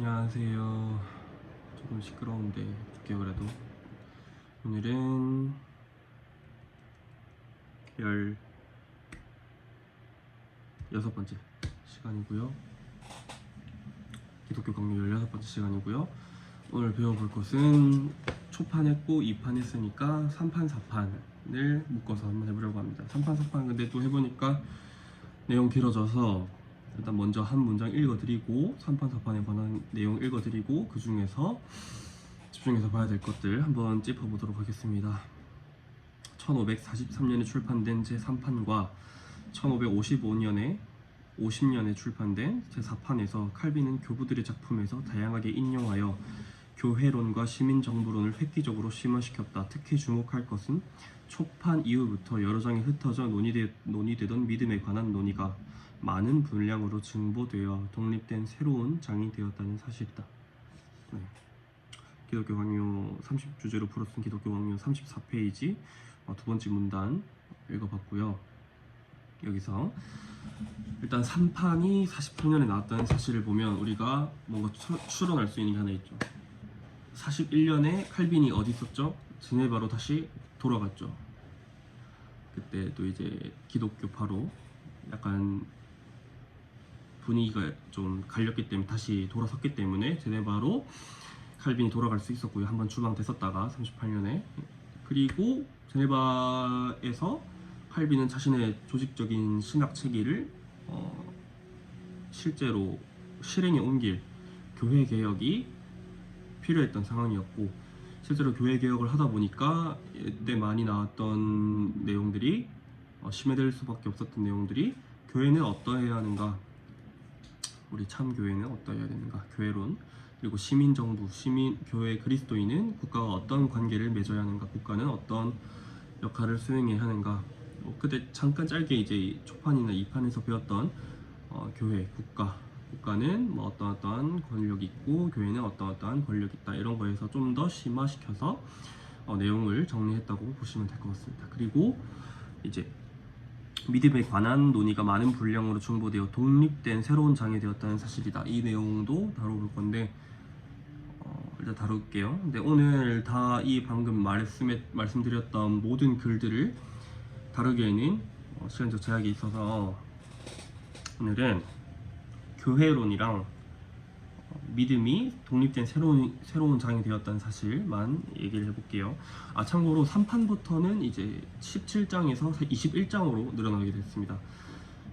안녕하세요. 조금 시끄러운데 볼게요. 그래도 오늘은 16번째 시간이고요. 기독교 강의 16번째 시간이고요. 오늘 배워볼 것은 초판 했고 2판 했으니까 3판 4판을 묶어서 한번 해보려고 합니다. 3판 4판 근데 또 해보니까 내용 길어져서 일단 먼저 한 문장 읽어드리고 3판 4판에 관한 내용 읽어드리고 그 중에서 집중해서 봐야 될 것들 한번 짚어보도록 하겠습니다. 1543년에 출판된 제3판과 1555년에 50년에 출판된 제4판에서 칼빈은 교부들의 작품에서 다양하게 인용하여 교회론과 시민정부론을 획기적으로 심화시켰다. 특히 주목할 것은 초판 이후부터 여러 장에 흩어져 논의되던 믿음에 관한 논의가 많은 분량으로 증보되어 독립된 새로운 장이 되었다는 사실이다. 네. 기독교 강요 30주제로 풀어쓴 기독교 강요 34페이지 두 번째 문단 읽어봤고요. 여기서 일단 3판이 43년에 나왔다는 사실을 보면 우리가 뭔가 추론할 수 있는 게 하나 있죠. 41년에 칼빈이 어디 있었죠? 지네바로 다시 돌아갔죠. 그때 또 이제 기독교파로 약간 분위기가 좀 갈렸기 때문에 다시 돌아섰기 때문에 제네바로 칼빈이 돌아갈 수 있었고요. 한번 추방됐었다가 38년에 그리고 제네바에서 칼빈은 자신의 조직적인 신학 체계를 실제로 실행에 옮길 교회 개혁이 필요했던 상황이었고 실제로 교회 개혁을 하다 보니까 이때 많이 나왔던 내용들이 심해될 수밖에 없었던 내용들이 교회는 어떠해야 하는가, 우리 참 교회는 어떠해야 되는가, 교회론, 그리고 시민정부, 교회 그리스도인은 국가와 어떤 관계를 맺어야 하는가, 국가는 어떤 역할을 수행해야 하는가, 그때 잠깐 짧게 이제 초판이나 2판에서 배웠던 교회, 국가는 뭐 어떠한 권력이 있고 교회는 어떠한 권력이 있다, 이런 거에서 좀 더 심화시켜서 내용을 정리했다고 보시면 될 것 같습니다. 그리고 이제 믿음에 관한 논의가 많은 분량으로 중보되어 독립된 새로운 장이 되었다는 사실이다. 이 내용도 다뤄볼 건데 일단 다룰게요. 근데 오늘 다 이 방금 말씀드렸던 모든 글들을 다루기에는 시간적 제약이 있어서 오늘은 교회론이랑 믿음이 독립된 새로운 장이 되었다는 사실만 얘기를 해볼게요. 참고로 3판부터는 이제 17장에서 21장으로 늘어나게 됐습니다.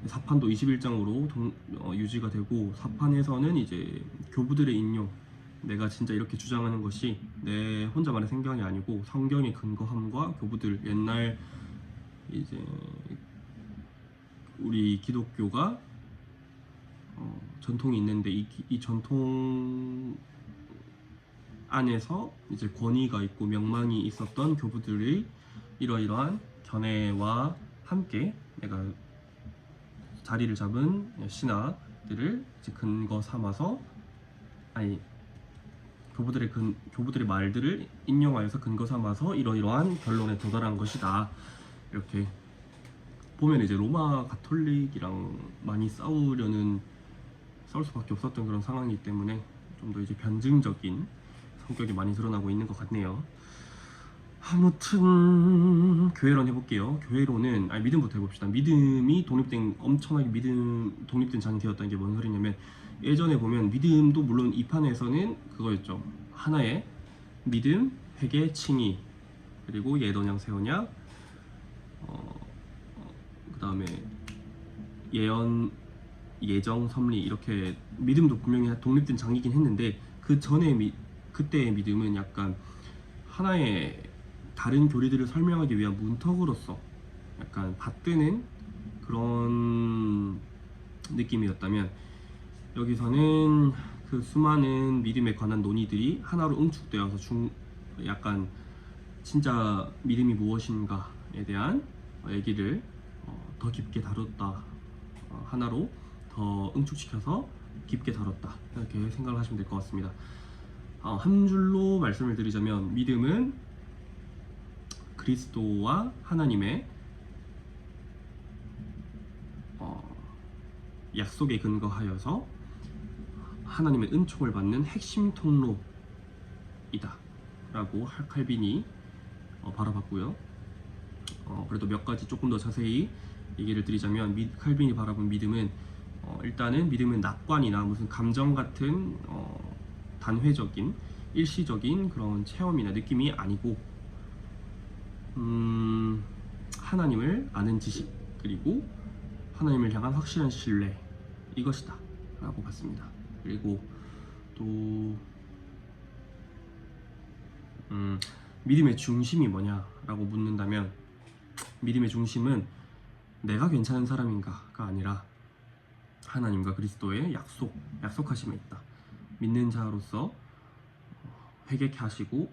4판도 21장으로 유지가 되고 4판에서는 이제 교부들의 인용, 내가 진짜 이렇게 주장하는 것이 내 혼자만의 생각이 아니고 성경의 근거함과 교부들, 옛날 이제 우리 기독교가 전통이 있는데 이 전통 안에서 이제 권위가 있고 명망이 있었던 교부들의 이러이러한 견해와 함께 내가 자리를 잡은 신화들을 이제 근거 삼아서 교부들의 말들을 인용하여서 근거 삼아서 이러이러한 결론에 도달한 것이다. 이렇게 보면 이제 로마 가톨릭이랑 많이 싸울 수밖에 없었던 그런 상황이기 때문에 좀 더 이제 변증적인 성격이 많이 드러나고 있는 것 같네요. 아무튼 교회론 해볼게요. 교회론은 믿음부터 해봅시다. 믿음이 엄청나게 독립된 장이 되었다는 게 뭔 소리냐면, 예전에 보면 믿음도 물론 이 판에서는 그거였죠. 하나의 믿음, 회개, 칭의, 그리고 예언양, 세언양, 그 다음에 예정, 섭리, 이렇게 믿음도 분명히 독립된 장이긴 했는데 그때의 믿음은 약간 하나의 다른 교리들을 설명하기 위한 문턱으로서 약간 받드는 그런 느낌이었다면, 여기서는 그 수많은 믿음에 관한 논의들이 하나로 응축되어서 약간 진짜 믿음이 무엇인가에 대한 얘기를 더 깊게 다뤘다. 하나로 더 응축시켜서 깊게 다뤘다, 이렇게 생각을 하시면 될 것 같습니다. 한 줄로 말씀을 드리자면 믿음은 그리스도와 하나님의 약속에 근거하여서 하나님의 은총을 받는 핵심 통로이다 라고 칼빈이 바라봤고요. 그래도 몇 가지 조금 더 자세히 얘기를 드리자면 칼빈이 바라본 믿음은 일단은 믿음은 낙관이나 무슨 감정 같은 단회적인 일시적인 그런 체험이나 느낌이 아니고 하나님을 아는 지식 그리고 하나님을 향한 확실한 신뢰 이것이다 라고 봤습니다. 그리고 또 믿음의 중심이 뭐냐라고 묻는다면 믿음의 중심은 내가 괜찮은 사람인가가 아니라 하나님과 그리스도의 약속하심에 있다. 믿는 자로서 회개케 하시고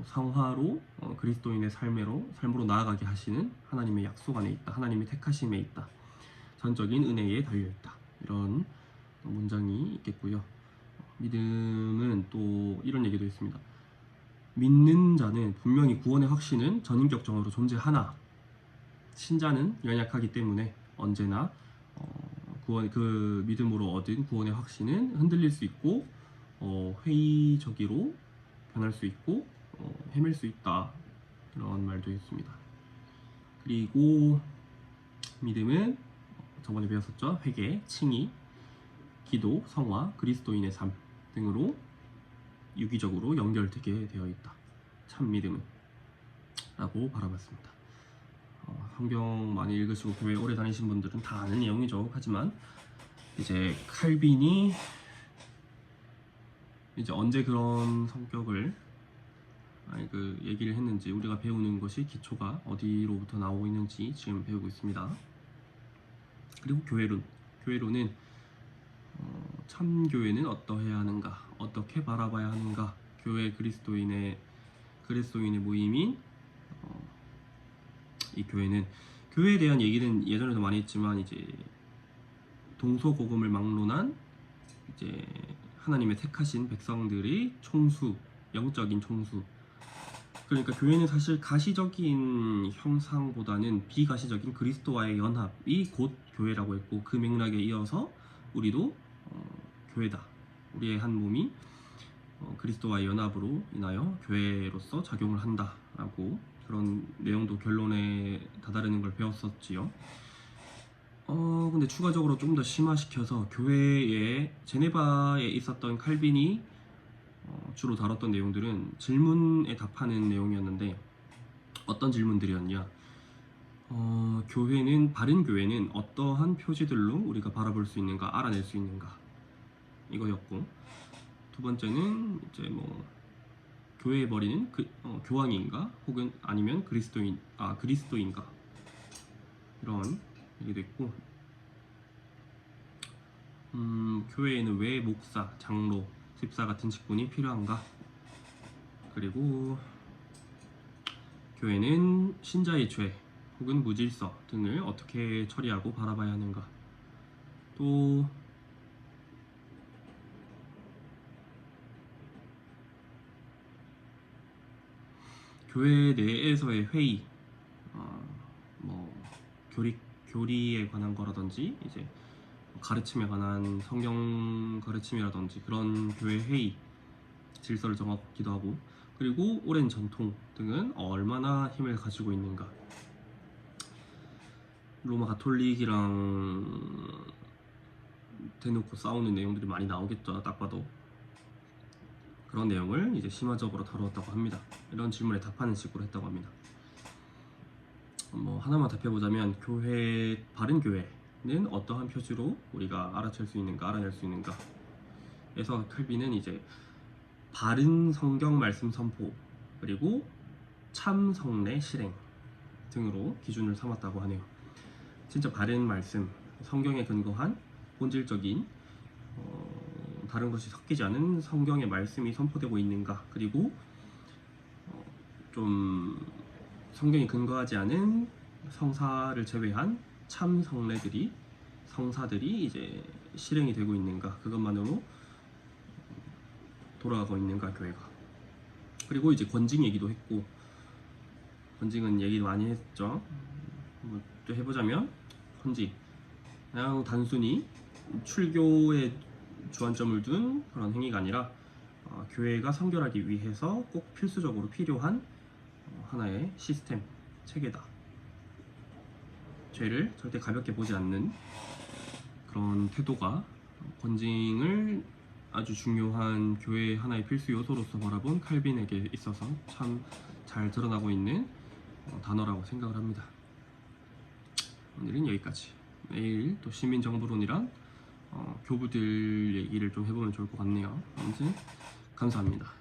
성화로 그리스도인의 삶으로 나아가게 하시는 하나님의 약속 안에 있다. 하나님의 택하심에 있다. 전적인 은혜에 달려있다. 이런 문장이 있겠고요. 믿음은 또 이런 얘기도 있습니다. 믿는 자는 분명히 구원의 확신은 전인격적으로 존재하나 신자는 연약하기 때문에 언제나 그 믿음으로 얻은 구원의 확신은 흔들릴 수 있고 회의적으로 변할 수 있고 헤맬 수 있다. 이런 말도 있습니다. 그리고 믿음은 저번에 배웠었죠. 회개, 칭의, 기도, 성화, 그리스도인의 삶 등으로 유기적으로 연결되게 되어 있다. 참 믿음은 라고 바라봤습니다. 성경 많이 읽으시고 교회 오래 다니신 분들은 다 아는 내용이죠. 하지만 이제 칼빈이 이제 언제 그런 성격을 얘기를 했는지 우리가 배우는 것이 기초가 어디로부터 나오고 있는지 지금 배우고 있습니다. 그리고 교회론은 참 교회는 어떠해야 하는가, 어떻게 바라봐야 하는가, 교회 그리스도인의 모임인 이 교회에 대한 얘기는 예전에도 많이 했지만 이제 동서고금을 막론한 이제 하나님의 택하신 백성들의 총수, 영적인 총수. 그러니까 교회는 사실 가시적인 형상보다는 비가시적인 그리스도와의 연합이 곧 교회라고 했고 그 맥락에 이어서 우리도 교회다. 우리의 한 몸이 그리스도와의 연합으로 인하여 교회로서 작용을 한다라고 그런 내용도 결론에 다다르는 걸 배웠었지요. 근데 추가적으로 좀 더 심화시켜서 교회에 제네바에 있었던 칼빈이 주로 다뤘던 내용들은 질문에 답하는 내용이었는데 어떤 질문들이었냐? 바른 교회는 어떠한 표지들로 우리가 바라볼 수 있는가, 알아낼 수 있는가? 이거였고 두 번째는 이제 교회의 머리는 교황인가 혹은 아니면 그리스도인가 이런 얘기도 있고 교회에는 왜 목사, 장로, 집사 같은 직분이 필요한가? 그리고 교회는 신자의 죄 혹은 무질서 등을 어떻게 처리하고 바라봐야 하는가? 또 교회 내에서의 회의, 교리에 관한 거라든지 이제 가르침에 관한 성경 가르침이라든지 그런 교회 회의 질서를 정하기도 하고 그리고 오랜 전통 등은 얼마나 힘을 가지고 있는가. 로마 가톨릭이랑 대놓고 싸우는 내용들이 많이 나오겠죠. 딱 봐도 그런 내용을 이제 심화적으로 다루었다고 합니다. 이런 질문에 답하는 식으로 했다고 합니다. 하나만 답해보자면 바른 교회는 어떠한 표지로 우리가 알아낼 수 있는가 에서 칼빈은 이제 바른 성경 말씀 선포 그리고 참 성례 실행 등으로 기준을 삼았다고 하네요. 진짜 바른 말씀, 성경에 근거한 본질적인 다른 것이 섞이지 않은 성경의 말씀이 선포되고 있는가, 그리고 좀 성경이 근거하지 않은 성사를 제외한 참 성사들이 이제 실행이 되고 있는가, 그것만으로 돌아가고 있는가 교회가. 그리고 이제 권징 얘기도 했고, 권징은 얘기 많이 했죠. 또 해보자면 권징 그냥 단순히 출교의 주안점을 둔 그런 행위가 아니라 교회가 선결하기 위해서 꼭 필수적으로 필요한 하나의 시스템, 체계다. 죄를 절대 가볍게 보지 않는 그런 태도가 권징을 아주 중요한 교회의 하나의 필수 요소로서 바라본 칼빈에게 있어서 참 잘 드러나고 있는 단어라고 생각을 합니다. 오늘은 여기까지. 내일 또 시민정부론이랑 교부들 얘기를 좀 해보면 좋을 것 같네요. 아무튼 감사합니다.